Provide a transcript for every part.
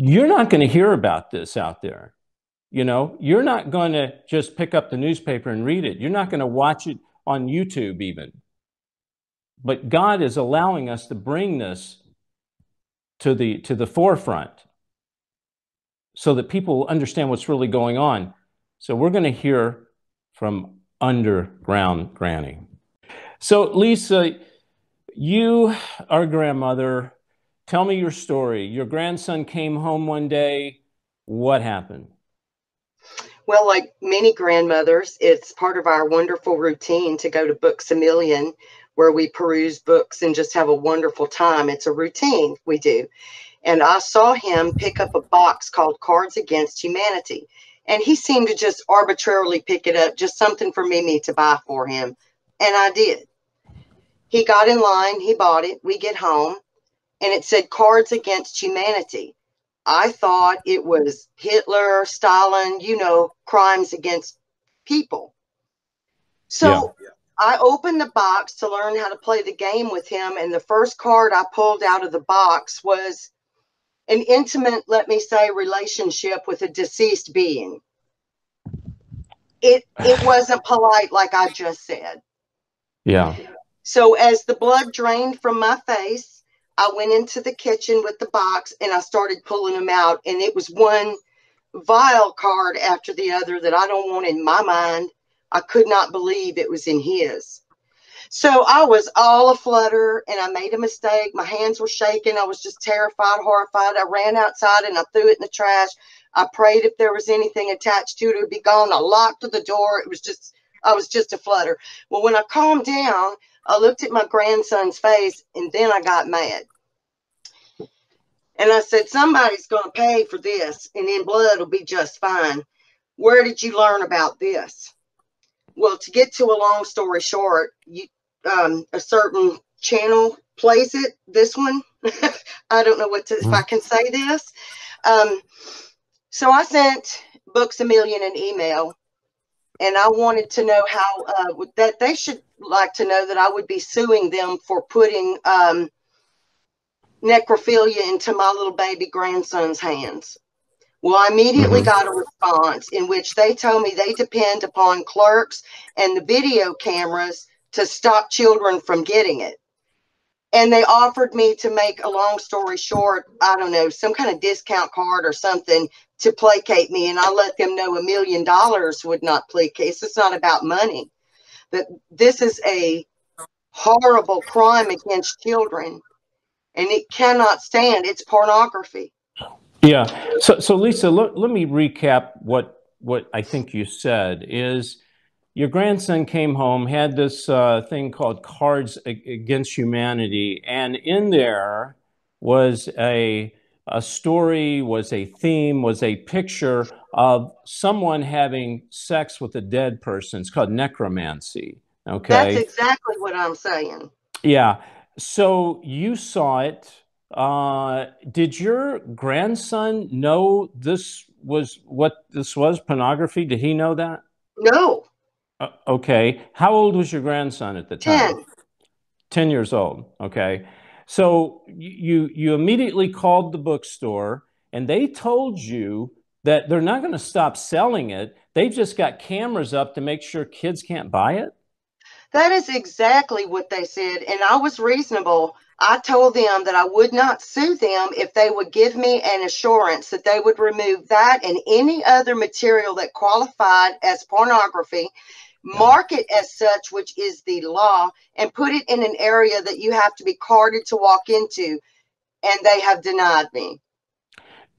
you're not going to hear about this out there. You know, you're not going to just pick up the newspaper and read it. You're not going to watch it on YouTube even. But God is allowing us to bring this to the forefront so that people understand what's really going on. So we're going to hear from Underground Granny. So Lisa, you are a grandmother. Tell me your story. Your grandson came home one day. What happened? Well, like many grandmothers, it's part of our wonderful routine to go to Books A Million, where we peruse books and just have a wonderful time. It's a routine we do. And I saw him pick up a box called Cards Against Humanity. And he seemed to just arbitrarily pick it up, just something for Mimi to buy for him. And I did. He got in line, he bought it, we get home, and it said Cards Against Humanity. I thought it was Hitler, Stalin, you know, crimes against people. So I opened the box to learn how to play the game with him. And the first card I pulled out of the box was an intimate, let me say, relationship with a deceased being. It wasn't polite, like I just said. Yeah. So as the blood drained from my face, I went into the kitchen with the box and I started pulling them out. And it was one vile card after the other that I don't want in my mind. I could not believe it was in his. So I was all aflutter and I made a mistake. My hands were shaking. I was just terrified, horrified. I ran outside and I threw it in the trash. I prayed if there was anything attached to it, it would be gone. I locked the door. I was just a flutter. Well, when I calmed down, I looked at my grandson's face and then I got mad. And I said, somebody's going to pay for this and then blood will be just fine. Where did you learn about this? Well, to get to a long story short, a certain channel plays it, this one. I don't know if I can say this. So I sent Books A Million an email, and I wanted to know how that they should like to know that I would be suing them for putting necrophilia into my little baby grandson's hands. Well, I immediately got a response in which they told me they depend upon clerks and the video cameras to stop children from getting it. And they offered me to make a long story short, I don't know, some kind of discount card or something to placate me. And I let them know $1 million would not placate. It's not about money. But this is a horrible crime against children. And it cannot stand. It's pornography. Yeah. So Lisa, let me recap what I think you said is your grandson came home, had this thing called Cards Against Humanity, and in there was a story, was a theme, was a picture of someone having sex with a dead person. It's called necromancy. Okay. That's exactly what I'm saying. Yeah. So you saw it. Did your grandson know this was what this was, pornography? Did he know that? No. Okay. How old was your grandson at the time? 10. 10 years old. Okay. So you immediately called the bookstore and they told you that they're not going to stop selling it. They've just got cameras up to make sure kids can't buy it. That is exactly what they said. And I was reasonable. I told them that I would not sue them if they would give me an assurance that they would remove that and any other material that qualified as pornography, mark it as such, which is the law, and put it in an area that you have to be carded to walk into. And they have denied me.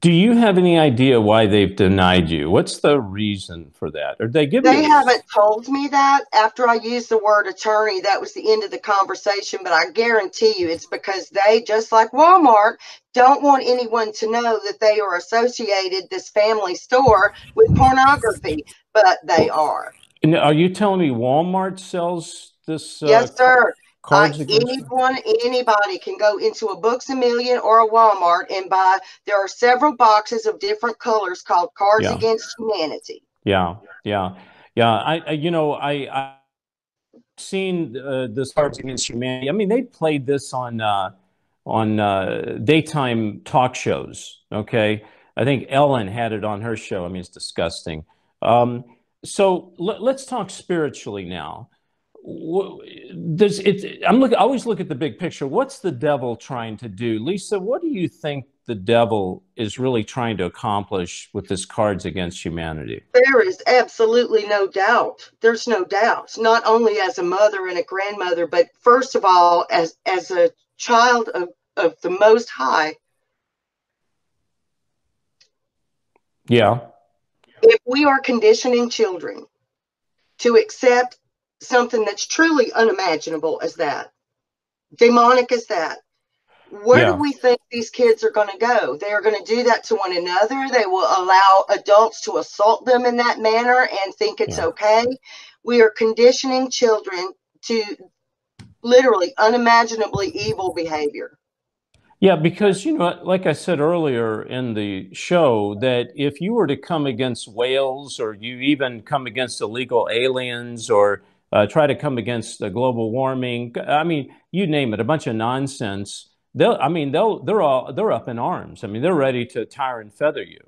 Do you have any idea why they've denied you? What's the reason for that? Or they give They you? haven't told me that. After I used the word attorney, that was the end of the conversation. But I guarantee you it's because they, just like Walmart, don't want anyone to know that they are associated, this family store, with pornography. But they are. And are you telling me Walmart sells this? Yes, sir. Cards Against Anybody can go into a Books A Million or a Walmart and buy. There are several boxes of different colors called Cards Against Humanity. Yeah. I've seen this Cards Against Humanity. I mean, they played this on daytime talk shows. Okay, I think Ellen had it on her show. I mean, it's disgusting. So let's talk spiritually now. I always look at the big picture. What's the devil trying to do? Lisa, what do you think the devil is really trying to accomplish with this Cards Against Humanity? There is absolutely no doubt. There's no doubt. Not only as a mother and a grandmother, but first of all, as a child of the Most High. Yeah. If we are conditioning children to accept something that's truly unimaginable as that, demonic as that, where do we think these kids are going to go? They are going to do that to one another. They will allow adults to assault them in that manner and think it's okay. We are conditioning children to literally unimaginably evil behavior. Yeah, because, you know, like I said earlier in the show, that if you were to come against whales, or you even come against illegal aliens, or try to come against global warming, I mean, you name it, a bunch of nonsense, they're up in arms. I mean, they're ready to tar and feather you.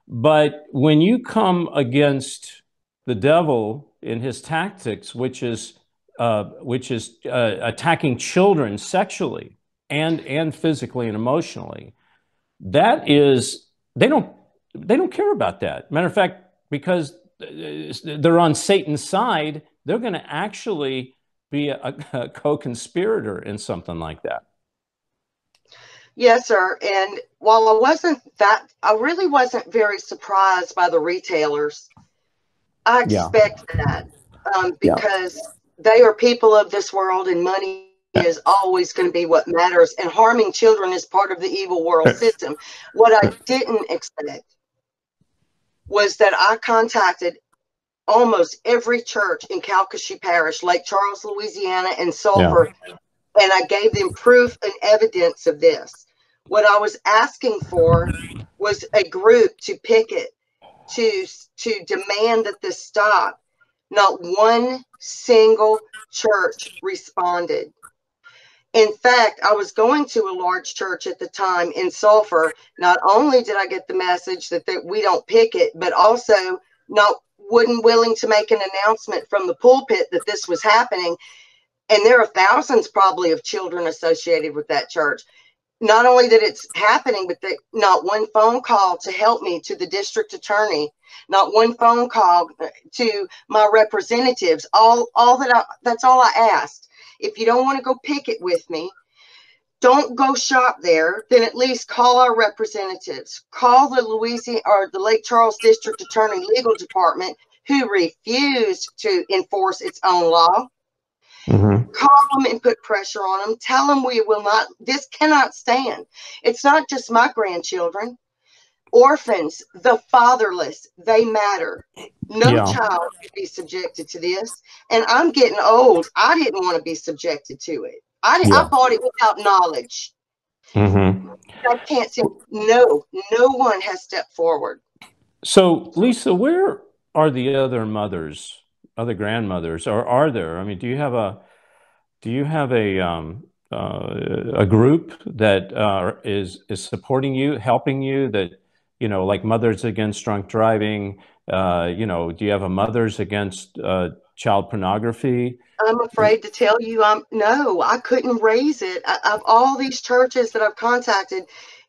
But when you come against the devil in his tactics, which is attacking children sexually and physically and emotionally, that is, they don't care about that. Matter of fact, because they're on Satan's side, they're going to actually be a co-conspirator in something like that. Yes, sir. And while I really wasn't very surprised by the retailers. I expect that because they are people of this world, and money is always going to be what matters. And harming children is part of the evil world system. What I didn't expect was that I contacted almost every church in Calcasieu Parish, Lake Charles, Louisiana, and Sulphur, and I gave them proof and evidence of this. What I was asking for was a group to picket, to demand that this stop. Not one single church responded. In fact, I was going to a large church at the time in Sulphur. Not only did I get the message that we don't picket, but also wasn't willing to make an announcement from the pulpit that this was happening. And there are thousands probably of children associated with that church. Not only that it's happening, but not one phone call to help me to the district attorney, not one phone call to my representatives. That's all I asked. If you don't want to go picket with me, don't go shop there, then at least call our representatives. Call the Louisiana or the Lake Charles District Attorney Legal Department, who refused to enforce its own law. Call them and put pressure on them. Tell them this cannot stand. It's not just my grandchildren. Orphans, the fatherless, they matter. No child should be subjected to this. And I'm getting old. I didn't want to be subjected to it. I bought it without knowledge. I can't say no one has stepped forward. So, Lisa, where are the other mothers, other grandmothers, or are there? I mean, do you have a group that is supporting you, helping you? That, you know, like Mothers Against Drunk Driving. You know, do you have a Mothers Against Child Pornography? I'm afraid to tell you, no, I couldn't raise it. Of all these churches that I've contacted,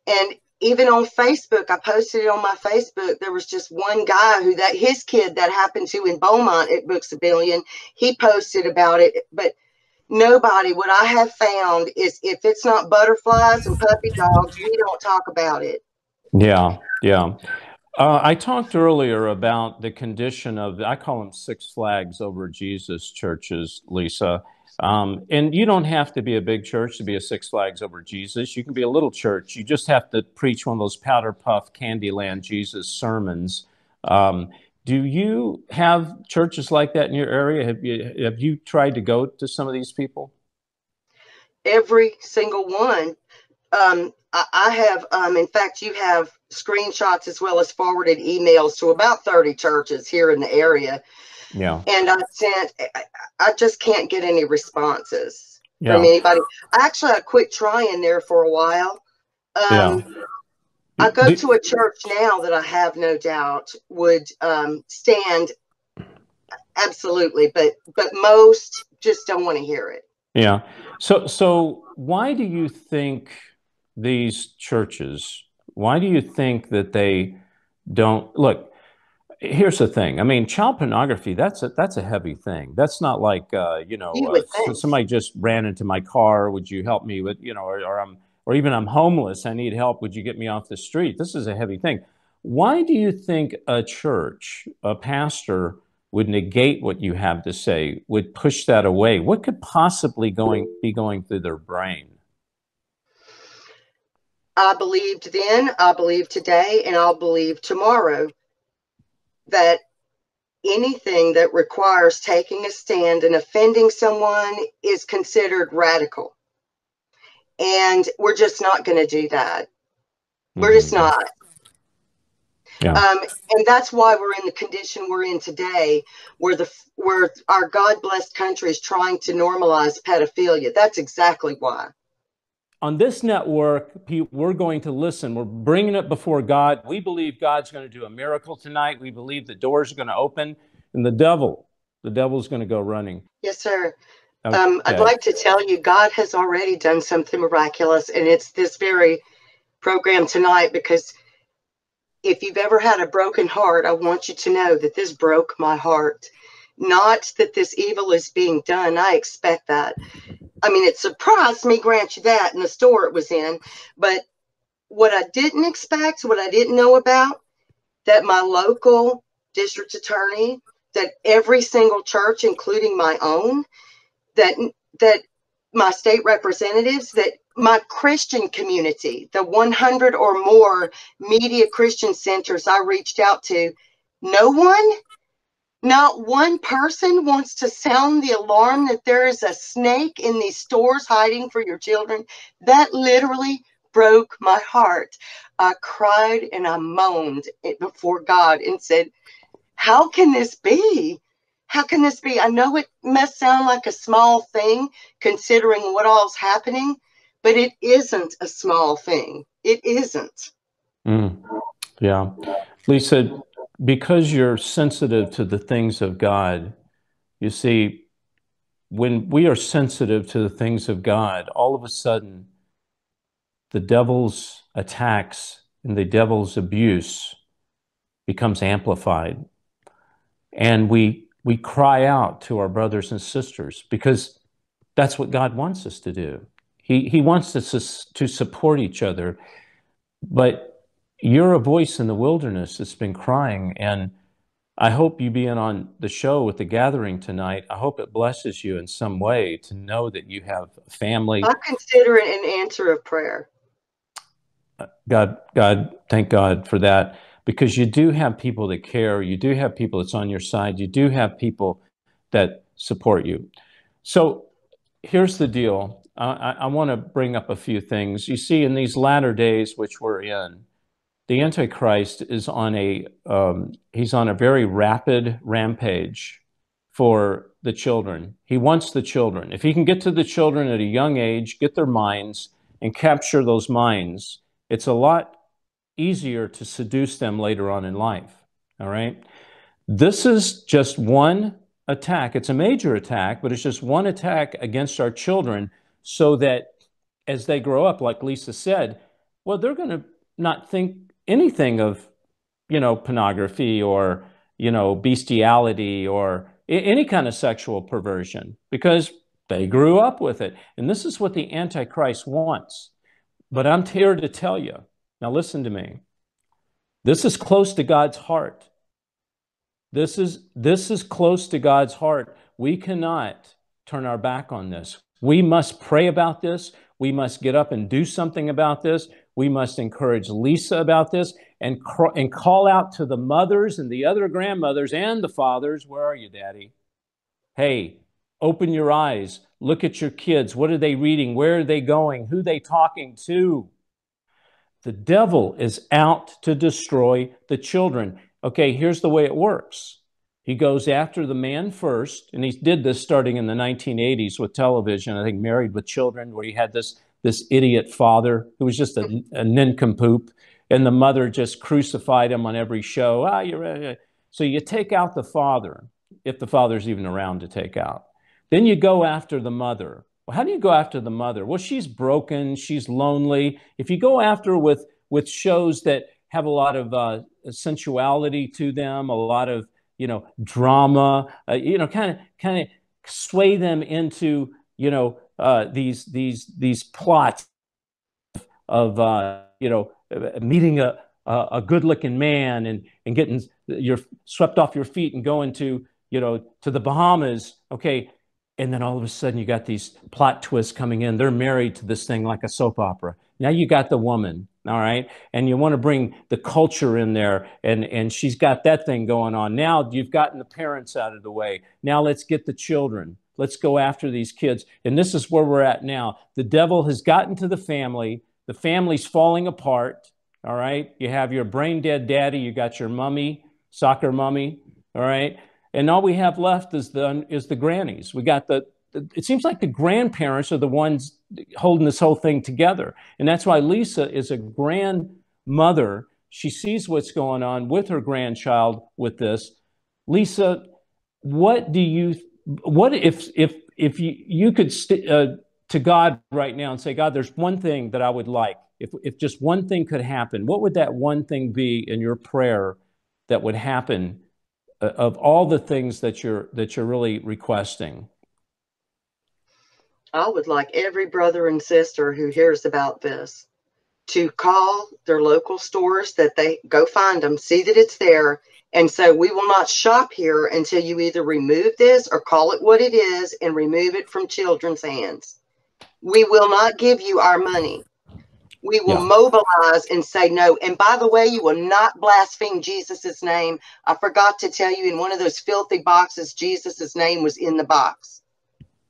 and even on Facebook, I posted it on my Facebook. There was just one guy his kid that happened to in Beaumont at Books a Billion, he posted about it. But nobody, what I have found is if it's not butterflies and puppy dogs, we don't talk about it. Yeah. I talked earlier about the condition of, I call them Six Flags Over Jesus churches, Lisa. And you don't have to be a big church to be a Six Flags Over Jesus. You can be a little church. You just have to preach one of those powder puff Candyland Jesus sermons. Do you have churches like that in your area? Have you tried to go to some of these people? Every single one. I have, in fact, you have screenshots as well as forwarded emails to about 30 churches here in the area. Yeah. And I just can't get any responses. from Yeah. anybody. Actually, I quit trying there for a while. Yeah. I go Do, to a church now that I have no doubt would stand absolutely, but most just don't want to hear it. yeah. So why do you think these churches, why do you think that they don't look? Here's the thing. I mean, child pornography, that's a heavy thing. That's not like You would think. somebody just ran into my car, would you help me with, or even I'm homeless, I need help, would you get me off the street? This is a heavy thing. Why do you think a church, a pastor would negate what you have to say, would push that away? What could possibly be going through their brain? I believed then, I believe today, and I'll believe tomorrow that anything that requires taking a stand and offending someone is considered radical. And we're just not going to do that. We're just Mm-hmm. not. Yeah. And that's why we're in the condition we're in today, where our God blessed country is trying to normalize pedophilia. That's exactly why. On this network, we're going to listen. We're bringing it before God. We believe God's going to do a miracle tonight. We believe the doors are going to open, and the devil's going to go running. Yes, sir. I'd Okay. like to tell you, God has already done something miraculous, and it's this very program tonight, because if you've ever had a broken heart, I want you to know that this broke my heart. Not that this evil is being done. I expect that. I mean, it surprised me, grant you that, in the store it was in. But what I didn't expect, what I didn't know about, that my local district attorney, that every single church, including my own, that my state representatives, that my Christian community, the 100 or more media Christian centers I reached out to, no one, not one person wants to sound the alarm that there is a snake in these stores hiding for your children. That literally broke my heart. I cried and I moaned before God and said, how can this be? How can this be? I know it must sound like a small thing considering what all's happening, but it isn't a small thing. It isn't. Mm, yeah. Lisa, because you're sensitive to the things of God, you see, when we are sensitive to the things of God, all of a sudden, the devil's attacks and the devil's abuse becomes amplified. And we cry out to our brothers and sisters because that's what God wants us to do. He wants us to support each other. But you're a voice in the wilderness that's been crying. And I hope you being on the show with the gathering tonight, I hope it blesses you in some way to know that you have a family. I consider it an answer of prayer. Thank God for that, because you do have people that care. You do have people that's on your side. You do have people that support you. So here's the deal. I want to bring up a few things. You see, in these latter days, which we're in, the Antichrist is he's on a very rapid rampage for the children. He wants the children. If he can get to the children at a young age, get their minds, and capture those minds, it's a lot easier to seduce them later on in life. All right. This is just one attack. It's a major attack, but it's just one attack against our children so that as they grow up, like Lisa said, well, they're going to not think anything of, pornography or, bestiality or any kind of sexual perversion because they grew up with it. And this is what the Antichrist wants. But I'm here to tell you, now listen to me. This is close to God's heart. This is close to God's heart. We cannot turn our back on this. We must pray about this. We must get up and do something about this. We must encourage Lisa about this and call out to the mothers and the other grandmothers and the fathers. Where are you, Daddy? Hey, open your eyes. Look at your kids. What are they reading? Where are they going? Who are they talking to? The devil is out to destroy the children. Okay, here's the way it works. He goes after the man first, and he did this starting in the 1980s with television, I think Married with Children, where he had this idiot father who was just a nincompoop, and the mother just crucified him on every show. So you take out the father, if the father's even around to take out. Then you go after the mother. Well, how do you go after the mother? Well, she's broken, she's lonely. If you go after her with shows that have a lot of sensuality to them, a lot of drama, kind of sway them into these plots of meeting a good-looking man and getting you're swept off your feet and going to to the Bahamas, okay, and then all of a sudden you got these plot twists coming in. They're married to this thing like a soap opera. Now you got the woman, all right, and you want to bring the culture in there, and she's got that thing going on. Now you've gotten the parents out of the way. Now let's get the children. Let's go after these kids. And this is where we're at now. The devil has gotten to the family. The family's falling apart, all right? You have your brain dead daddy. You got your mummy, soccer mummy, all right? And all we have left is the grannies. We got it seems like the grandparents are the ones holding this whole thing together. And that's why Lisa is a grandmother. She sees what's going on with her grandchild with this. Lisa, what if you could to God right now and say, God, there's one thing that I would like. If just one thing could happen, what would that one thing be in your prayer that would happen of all the things that you're really requesting? I would like every brother and sister who hears about this to call their local stores, that they go find them, see that it's there, and so we will not shop here until you either remove this or call it what it is and remove it from children's hands. We will not give you our money. We will mobilize and say no. And by the way, you will not blaspheme Jesus's name. I forgot to tell you, in one of those filthy boxes, Jesus's name was in the box.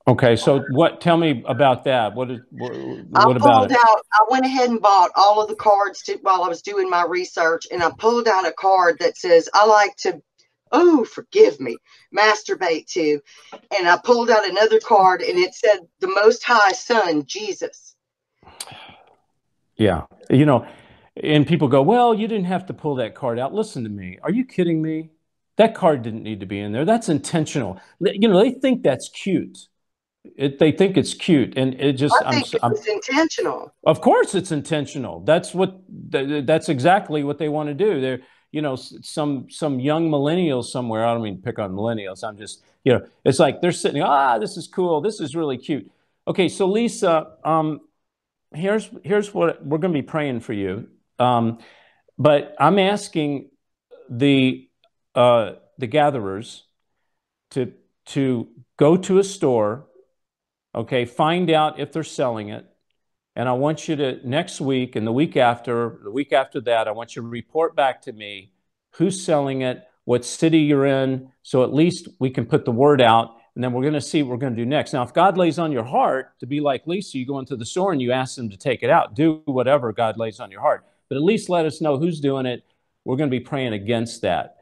Okay, so tell me about that. What about it? I went ahead and bought all of the cards while I was doing my research, and I pulled out a card that says, I like to, oh, forgive me, masturbate to. And I pulled out another card, and it said, the Most High Son, Jesus. Yeah. And people go, well, you didn't have to pull that card out. Listen to me. Are you kidding me? That card didn't need to be in there. That's intentional. They think that's cute. They think it's cute, and it just. I think it's intentional. Of course, it's intentional. That's exactly what they want to do. They're, some young millennials somewhere. I don't mean to pick on millennials. I'm just, it's like they're sitting. This is cool. This is really cute. Okay, so Lisa, here's what we're going to be praying for you. But I'm asking the gatherers to go to a store. Okay, find out if they're selling it. And I want you to, next week and the week after that, I want you to report back to me who's selling it, what city you're in, so at least we can put the word out, and then we're going to see what we're going to do next. Now, if God lays on your heart to be like Lisa, you go into the store and you ask them to take it out. Do whatever God lays on your heart. But at least let us know who's doing it. We're going to be praying against that.